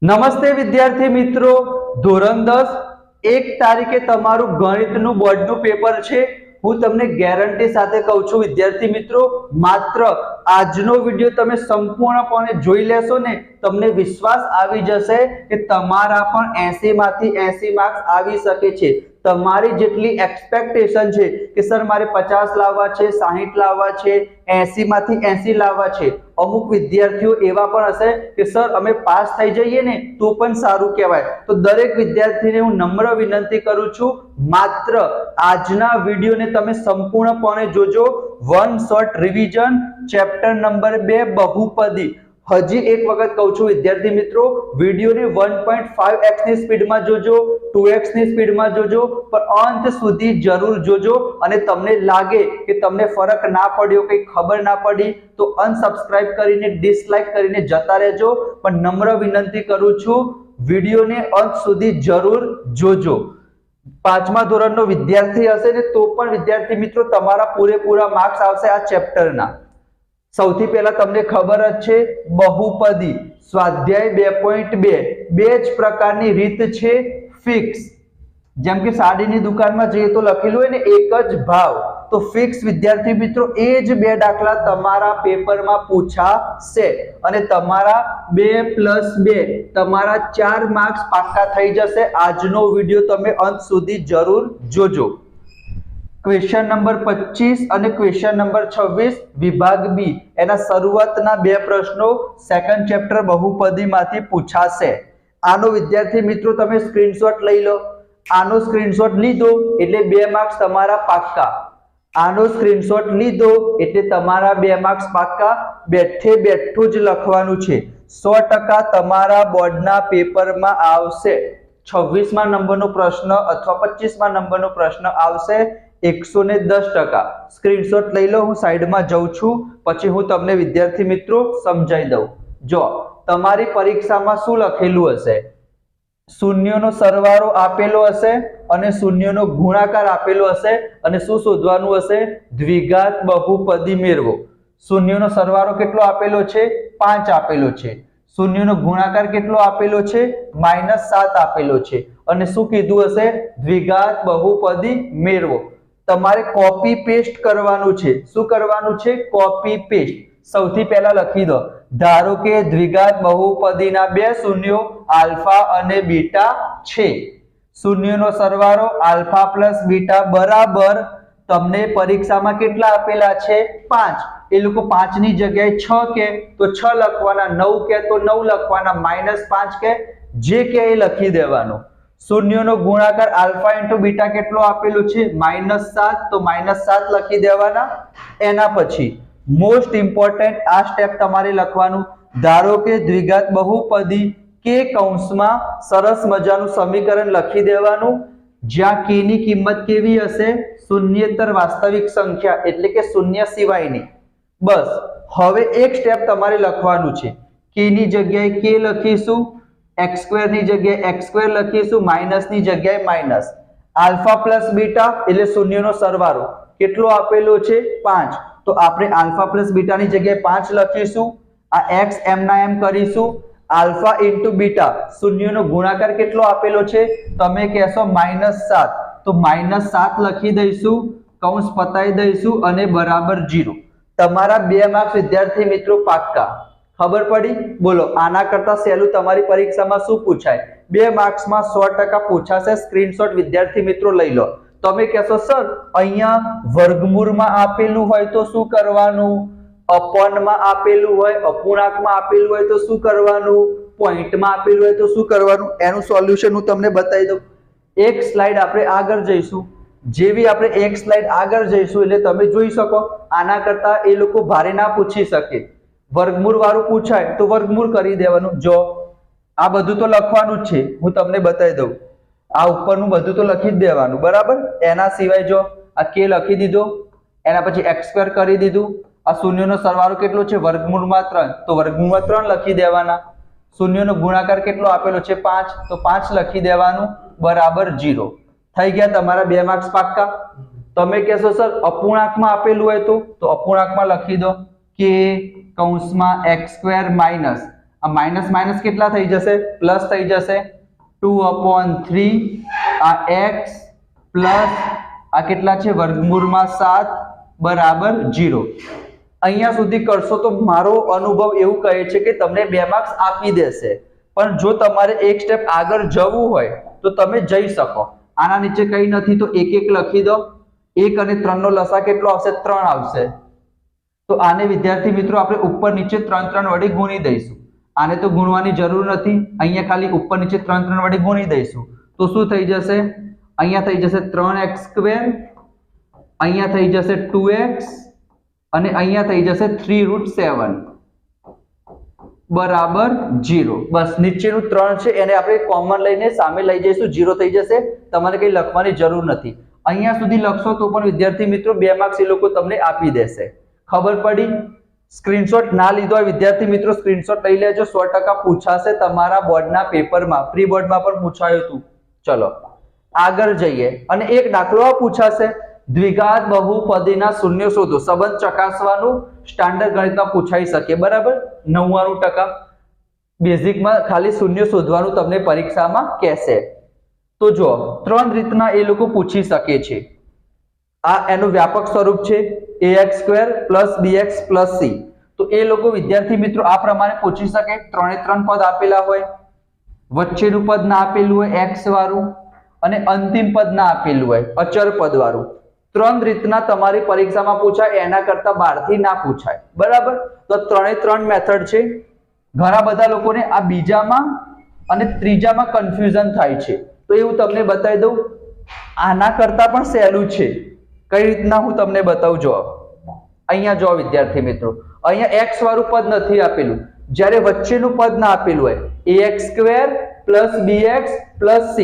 નમસ્તે વિદ્યાર્થી મિત્રો, ધોરણ 10 1 તારીખે તમારું ગણિતનું બોર્ડનું પેપર છે। હું તમને ગેરંટી સાથે કહું છું વિદ્યાર્થી મિત્રો, માત્ર આજનો વિડિયો તમે સંપૂર્ણપણે જોઈ લેશો ને તમને વિશ્વાસ આવી જશે કે તમારા પણ 80 માંથી 80 માર્ક્સ આવી શકે છે। તમારી જેટલી એક્સપેક્ટેશન છે કે સર મારે 50 લાવવા છે, 60 લાવવા છે, 80 માંથી 80 લાવવા છે, અમુક વિદ્યાર્થીઓ એવા પણ હશે કે સર અમે પાસ થઈ જઈએ ને તો પણ સારું કહેવાય। તો દરેક વિદ્યાર્થીને હું નમ્ર વિનંતી કરું છું, માત્ર આજના વિડિયોને તમે સંપૂર્ણપણે જોજો। One short revision chapter number 2 બહુપદી। હજી એક વખત કહું છું વિદ્યાર્થી મિત્રો, વિડિયોને 1.5x ની સ્પીડમાં જોજો, 2x ની સ્પીડમાં જોજો, પણ અંત સુધી જરૂર જોજો। અને તમને લાગે કે તમને ફરક ના પડ્યો, કંઈ ખબર ના પડી તો અનસબસ્ક્રાઇબ કરીને ડિસલાઇક કરીને જતા રહેજો, પણ નમ્ર વિનંતી કરું છું વિડિયોને અંત સુધી જરૂર જોજો। પાંચમા ધોરણનો વિદ્યાર્થી હશે ને તો પણ વિદ્યાર્થી મિત્રો તમારા પૂરેપૂરા માર્ક્સ આવશે આ ચેપ્ટરના। સૌથી પહેલા તમને ખબર જ છે બહુપદી સ્વાધ્યાય 2.2 બે જ પ્રકારની રીત છે ફિક્સ। જેમ કે સાડીની દુકાનમાં જઈએ તો લખેલું હોય ને એક જ ભાવ, તો ફિક્સ વિદ્યાર્થી મિત્રો એ જ બે દાખલા તમારા પેપરમાં પૂછાશે અને તમારા 2 + 2 તમારા 4 માર્ક્સ પાક્કા થઈ જશે। આજનો વિડિયો તમે અંત સુધી જરૂર જોજો। ક્વેશ્ચન નંબર 25 અને ક્વેશ્ચન નંબર 26 વિભાગ બી એના શરૂઆતના બે પ્રશ્નો સેકન્ડ ચેપ્ટર બહુપદીમાંથી પૂછાશે। આનો વિદ્યાર્થી મિત્રો તમે સ્ક્રીનશોટ લઈ લો। આનો સ્ક્રીનશોટ લીધો એટલે 2 માર્ક્સ તમારા પાક્કા। આનો સ્ક્રીનશોટ લીધો એટલે તમારા 2 માર્ક્સ પાક્કા। બેઠે બેઠું જ લખવાનું છે, 100% તમારા બોર્ડના પેપરમાં આવશે। 26મા નંબરનો પ્રશ્ન અથવા 25મા નંબરનો પ્રશ્ન આવશે 110%। સ્ક્રીનશોટ લઈ લો, હું સાઈડમાં જઉં છું, પછી હું તમને વિદ્યાર્થી મિત્રો સમજાવી દઉં। જો તમારી પરીક્ષામાં શું લખેલું હશે, શૂન્યનો સરવાળો આપેલો હશે અને શૂન્યનો ગુણાકાર આપેલો હશે અને શું શોધવાનું હશે, દ્વિઘાત બહુપદી મેળવો। શૂન્યનો સરવાળો કેટલો આપેલો છે, 5 આપેલો છે। શૂન્યનો ગુણાકાર કેટલો આપેલો છે, -7 આપેલો છે અને શું કીધું હશે, દ્વિઘાત બહુપદી મેળવો। તમારે કોપી પેસ્ટ કરવાનું છે। શું કરવાનું છે, કોપી પેસ્ટ। સૌથી પહેલા લખી દો, ધારો કે દ્વિઘાત બહુપદીના બે શૂન્યો આલ્ફા અને બીટા છે। શૂન્યનો સરવાળો આલ્ફા + બીટા બરાબર તમને પરીક્ષામાં કેટલા આપેલા છે, 5। એ લોકો 5 ની જગ્યાએ 6 કે તો 6 લખવાના, 9 કે તો 9 લખવાના, -5 કે જે કે એ લખી દેવાનું। શૂન્યનો ગુણાકાર આલ્ફા * બીટા કેટલો આપેલો છે, -7, તો -7 લખી દેવાના। એના પછી મોસ્ટ ઇમ્પોર્ટન્ટ આ સ્ટેપ તમારે લખવાનું, ધારો કે દ્વિઘાત બહુપદી કે કૌંસમાં સરસ મજાનું સમીકરણ લખી દેવાનું, જ્યાં k ની કિંમત કેવી હશે, શૂન્યેતર વાસ્તવિક સંખ્યા એટલે કે શૂન્ય સિવાયની। બસ હવે એક સ્ટેપ તમારે લખવાનું છે, k ની જગ્યાએ k લખીશું, x² ની જગ્યાએ x² લખીશું, માઈનસ ની જગ્યાએ માઈનસ। આલ્ફા + બીટા એટલે શૂન્યનો સરવાળો કેટલો આપેલો છે, 5, તો આપણે આલ્ફા + બીટાની જગ્યાએ 5 લખીશું। આ x m ના m કરીશું। આલ્ફા * બીટા શૂન્યનો ગુણાકાર કેટલો આપેલો છે, તમે કહેશો -7, તો -7 લખી દઈશું, કૌંસ પતાવી દઈશું અને બરાબર 0। તમારા 2 માર્ક્સ વિદ્યાર્થી મિત્રો પાક્કા। ખબર પડી? બોલો આના કરતા સહેલું તમારી પરીક્ષામાં શું પૂછાય? 2 માર્ક્સમાં 100% પૂછાશે। સ્ક્રીનશોટ વિદ્યાર્થી મિત્રો લઈ લો। તમે કહેશો સર અહીંયા વર્ગમૂળમાં આપેલું હોય તો શું કરવાનું, અપૂર્ણાંકમાં આપેલું હોય, અપૂર્ણાંકમાં આપેલું હોય તો શું કરવાનું, પોઈન્ટમાં આપેલું હોય તો શું કરવાનું? એનું સોલ્યુશન હું તમને બતાવી દઉં। એક સ્લાઇડ આપણે આગળ જઈશું, જેવી આપણે એક સ્લાઇડ આગળ જઈશું એટલે તમે જોઈ શકો આના કરતા એ લોકો ભારે ના પૂછી શકે। વર્ગમૂળ વાળું પૂછાય તો વર્ગમૂળ કરી દેવાનું। જો આ બધું તો લખવાનું જ છે, હું તમને બતાવી દઉં, આ ઉપરનું બધું તો લખી જ દેવાનું બરાબર। એના સિવાય જો આ k લખી દીધો, એના પછી x² કરી દીધું। આ શૂન્યનો સરવાળો કેટલો છે, વર્ગમૂળમાં 3, તો વર્ગમૂળમાં 3 લખી દેવાના। શૂન્યનો ગુણાકાર કેટલો આપેલો છે, 5, તો 5 લખી દેવાનું, બરાબર 0। થઈ ગયા તમારા 2 માર્ક્સ પાક્કા। તમે કહેશો સર અપૂર્ણાંકમાં આપેલું હોય તો અપૂર્ણાંકમાં લખી દો, k કૌંસમાં x² માઈનસ આ માઇનસ માઇનસ કેટલા થઈ જશે? પ્લસ થઈ જશે. 2/3 આ x પ્લસ આ કેટલા છે? વર્ગમૂળમાં 7 બરાબર 0. અહીંયા સુધી કરશો તો મારો અનુભવ એવું કહે છે કે તમને 2 માર્ક્સ આપી દેશે. પણ જો તમારે એક સ્ટેપ આગળ જવું હોય તો તમે જઈ શકો. આના નીચે કંઈ નથી તો 1 1 લખી દો. 1 અને 3 નો લસા કેટલો આવશે? 3 આવશે. તો આને વિદ્યાર્થી મિત્રો આપણે ઉપર નીચે 3 3 વડે ગુણી દઈશું. આને તો ગુણવાની જરૂર નથી, અહીંયા ખાલી ઉપર નીચે 3 3 વડે ગુણી દઈશું. તો શું થઈ જશે? અહીંયા થઈ જશે 3x², અહીંયા થઈ જશે 2x અને અહીંયા થઈ જશે 3√7 બરાબર 0. બસ નીચેનું 3 છે એને આપણે કોમન લઈને સામે લઈ જઈશું, 0 થઈ જશે. તમારે કંઈ લખવાની જરૂર નથી. અહીંયા સુધી લખશો તો પણ વિદ્યાર્થી મિત્રો 2 માર્ક્સ એ લોકો તમને આપી દેશે. ખબર પડી? સ્ક્રીનશોટ ના લીધો હોય વિદ્યાર્થી મિત્રો સ્ક્રીનશોટ લઈ લેજો, 100% પૂછાશે તમારા બોર્ડના પેપરમાં, પ્રી બોર્ડમાં પણ પૂછાયું હતું. ચલો આગળ જઈએ અને એક દાખલો પૂછાશે, દ્વિઘાત બહુપદીના શૂન્ય શોધો. સંબંધ ચકાસવાનું સ્ટાન્ડર્ડ ગણિતમાં પૂછાઈ શકે બરાબર. 99% બેઝિકમાં ખાલી શૂન્ય શોધવાનું તમને પરીક્ષામાં કહેશે. તો જો 3 રીતના એ લોકો પૂછી શકે છે. આ એનું વ્યાપક સ્વરૂપ છે, ax² + bx + c. તો એ લોકો વિદ્યાર્થી મિત્રો આ પ્રમાણે પૂછી શકે. 3 એ 3 પદ આપેલા હોય, વચ્ચેનું પદ ના આપેલું હોય x વાળું અને અંતિમ પદ ના આપેલું હોય અચર પદ વાળું. 3 રીતના તમારી પરીક્ષામાં પૂછાય, એના કરતા બહારથી ના પૂછાય બરાબર. તો 3 એ 3 મેથડ છે. ઘણા બધા લોકોને આ બીજામાં અને ત્રીજામાં કન્ફ્યુઝન થાય છે, તો એવું તમને બતાવી દઉં. આના કરતા પણ સહેલું છે. કઈ રીતના હું તમને બતાવું. જો અહીંયા જો વિદ્યાર્થી મિત્રો, અહીંયા x વાળું પદ નથી આપેલું, જ્યારે વચ્ચેનું પદ ના આપેલું હોય ax² + bx + c,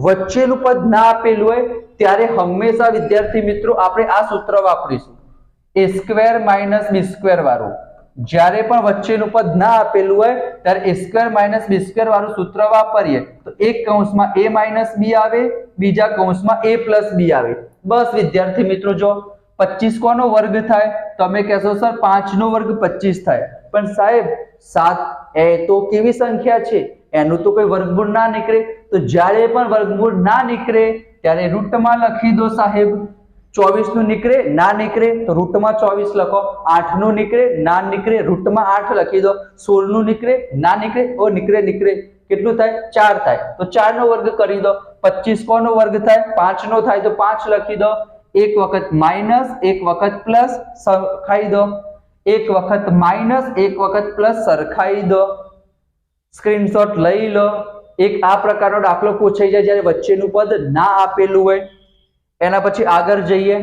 વચ્ચેનું પદ ના આપેલું હોય ત્યારે હંમેશા વિદ્યાર્થી મિત્રો આપણે આ સૂત્ર વાપરીશું, a² - b² વાળું. જ્યારે પણ વચ્ચેનું પદ ના આપેલું હોય ત્યારે a² - b² વાળું સૂત્ર વાપરીએ તો એક કૌંસમાં a - b આવે, બીજા કૌંસમાં a + b આવે. બસ વિદ્યાર્થી મિત્રો જો 25 કોનો વર્ગ થાય? તમે કહેશો સર 5 નો વર્ગ 25 થાય. પણ સાહેબ 7 એ તો કેવી સંખ્યા છે, એનું તો કોઈ વર્ગમૂળ ના નીકળે. તો જ્યારે પણ વર્ગમૂળ ના નીકળે ત્યારે રૂટમાં લખી દો સાહેબ. 24 નું નીકળે ના નીકળે તો રૂટમાં 24 લખો. 8 નું નીકળે ના નીકળે રૂટમાં 8 લખી દો. 16 નું નીકળે ના નીકળે ઓ નીકળે. કેટલું થાય? 4 થાય. તો 4 નો વર્ગ કરી દો. 25 કોનો વર્ગ થાય? 5 નો થાય તો 5 લખી દો. એક વખત માઇનસ એક વખત પ્લસ સરખાઈ દો. એક વખત માઇનસ એક વખત પ્લસ સરખાઈ દો. સ્ક્રીનશોટ લઈ લો. એક આ પ્રકારનો દાખલો પૂછાઈ જાય જ્યારે વચ્ચેનું પદ ના આપેલું હોય. એના પછી આગળ જઈએ.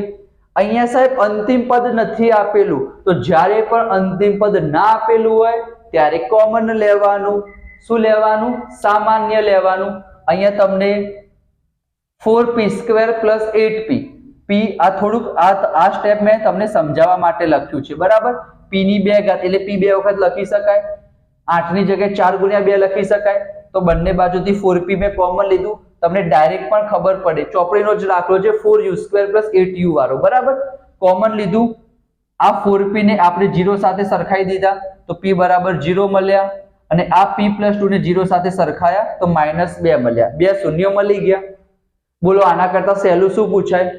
અહીંયા સાહેબ અંતિમ પદ નથી આપેલું, તો જ્યારે પણ અંતિમ પદ ના આપેલું હોય ત્યારે કોમન લેવાનું. શું લેવાનું? સામાન્ય લેવાનું. અહીંયા તમને 4p² + 8p. p આ થોડુંક આ સ્ટેપ મેં તમને સમજાવવા માટે લખ્યું છે બરાબર. p ની 2 ઘાત એટલે p 2 વખત લખી શકાય. 8 ની જગ્યાએ 4 × 2 લખી શકાય. તો બંને બાજુથી 4p મેં કોમન લીધું. તમને ડાયરેક્ટ પણ ખબર પડે. ચોપડીનો જ દાખલો છે 4u² + 8u વાળો બરાબર. કોમન લીધું. આ 4p ને આપણે 0 સાથે સરખાઈ દીધા તો p બરાબર 0 મળ્યા અને આ p + 2 ને 0 સાથે સરખાયા તો -2 મળ્યા. 2 શૂન્ય મળી ગયા. બોલો આના કરતા સહેલું શું પૂછાય?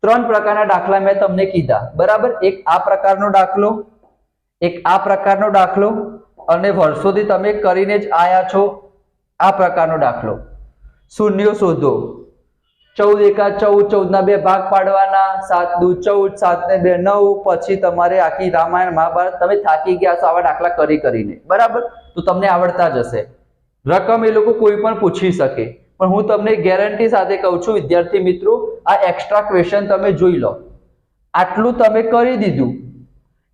3 પ્રકારના દાખલા મેં તમને કીધા બરાબર. એક આ પ્રકારનો દાખલો, એક આ પ્રકારનો દાખલો અને વર્ષોથી તમે કરીને જ આયા છો આ પ્રકારનો દાખલો. શૂન્યો શોધો. 14 × 14, 14 ના 2 ભાગ પાડવાના, 7 × 14, 7 ને 2 9. પછી તમારે આખી રામાયણ મહાભારત તમે થાકી ગયા છો આવા દાખલા કરીને બરાબર. તો તમને આવડતા જશે. રકમ એ લોકો કોઈ પણ પૂછી શકે, પણ હું તમને ગેરંટી સાથે કહું છું વિદ્યાર્થી મિત્રો, આ એક્સ્ટ્રા ક્વેશ્ચન તમે જોઈ લો. આટલું તમે કરી દીધું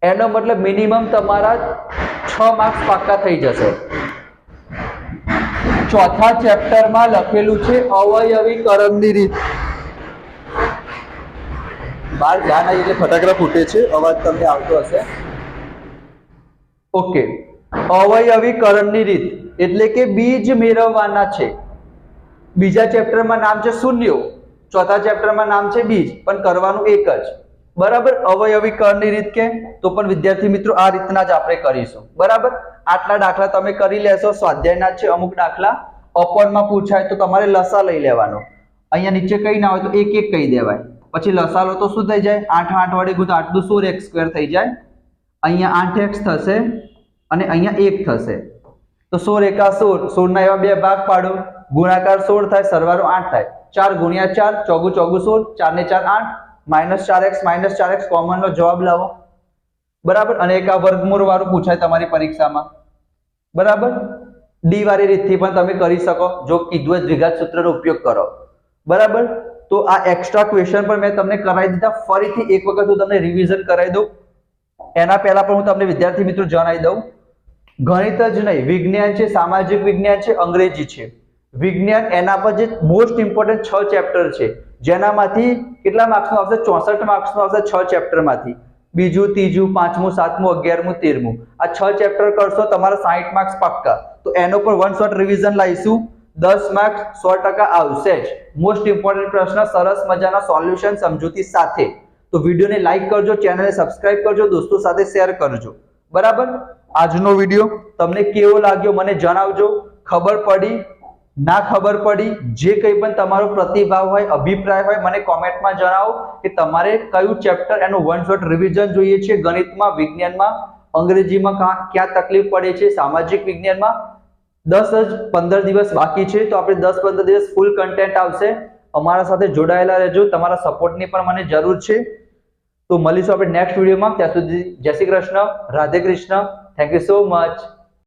એનો મતલબ મિનિમમ તમારા 6 માર્ક્સ પાક્કા થઈ જશે. ચોથા ચેપ્ટરમાં લખેલું છે અવયવીકરણની રીત. બહાર ધ્યાન આવી એટલે ફટાકડા ફૂટે છે, અવાજ તમને આવતો હશે. ઓકે, અવયવીકરણની રીત એટલે કે બીજ મેળવવાના છે. બીજા ચેપ્ટરમાં નામ છે શૂન્યો, ચોથા ચેપ્ટરમાં નામ છે બીજ, પણ કરવાનું એક જ બરાબર. અવયવીકરણની રીત કે તો પણ વિદ્યાર્થી મિત્રો આ રીતના જ આપણે કરીશું બરાબર. આટલા દાખલા તમે કરી લેશો, સ્વાધ્યાયના જ છે અમુક દાખલા, અપરમાં પૂછાય તો તમારે લસા લઈ લેવાનો, અહીંયા નીચે કઈ ના હોય તો એક એક કહી દેવાય, પછી લસા લો તો શું થઈ જાય, 8 8 વડે ગુણો આટલું 16x² થઈ જાય, અહીંયા 8x થશે અને અહીંયા 1 થશે, તો 16 એકા 16, 16 ના એવા બે ભાગ પાડો, ગુણાકાર 16 થાય, સરવાળો 8 થાય, 4 ગુણ્યા 4, ચોગુ ચોગુ 16, 4 ને 4 8, -4x કોમન નો જવાબ લાવો, બરાબર. અને એક આ વર્ગમૂળ વાળું પૂછાય તમારી પરીક્ષામાં, બરાબર. ડી વાળી રીતથી પણ તમે કરી શકો જો કીધું જ દ્વિઘાત સૂત્રનો ઉપયોગ કરો, બરાબર. તો આ એક્સ્ટ્રા ક્વેશ્ચન પણ મેં તમને કરાવી દીધા, ફરીથી એક વખત હું તમને રિવિઝન કરાવી દઉં. એના પહેલા પણ હું તમને વિદ્યાર્થી મિત્રો જણાવી દઉં, ગણિત જ નહીં, વિજ્ઞાન છે, સામાજિક વિજ્ઞાન છે, અંગ્રેજી છે, વિજ્ઞાન એના પર જે મોસ્ટ ઇમ્પોર્ટન્ટ 6 ચેપ્ટર છે, જેનામાંથી કેટલા માર્ક્સનું આવશે, 64 માર્ક્સનું આવશે 6 ચેપ્ટરમાંથી, બીજું, ત્રીજું, પાંચમું, સાતમું, 11મું, 13મું, આ 6 ચેપ્ટર કરશો તમારા 60 માર્ક્સ પાક્કા. તો એનો પર વન શોટ રિવિઝન લાવીશું, 10 માર્ક્સ 100% આવશે જ. મોસ્ટ ઇમ્પોર્ટન્ટ પ્રશ્ન, સરસ મજાના સોલ્યુશન સમજૂતી સાથે. તો વિડીયોને લાઈક કરજો, ચેનલને સબસ્ક્રાઇબ કરજો, દોસ્તો સાથે શેર કરજો, બરાબર. આજનો વિડીયો તમને કેવો લાગ્યો મને જણાવજો, ખબર પડી ના ખબર પડી, જે કંઈ પણ તમારો પ્રતિભાવ હોય, અભિપ્રાય હોય, મને કોમેન્ટમાં જણાવો કે તમારે કયું ચેપ્ટર એનું વન શોટ રિવિઝન જોઈએ છે, ગણિતમાં, વિજ્ઞાનમાં, અંગ્રેજીમાં ક્યાં તકલીફ પડે છે, સામાજિક વિજ્ઞાનમાં. 10-15 દિવસ બાકી છે, તો આપણે 10-15 દિવસ ફૂલ કન્ટેન્ટ આવશે. અમારા સાથે જોડાયેલા રહેજો, તમારા સપોર્ટની પણ મને જરૂર છે. તો મળીશું આપણે નેક્સ્ટ વિડીયોમાં, ત્યાં સુધી જય Shri Krishna, Radhe Krishna, thank you so much.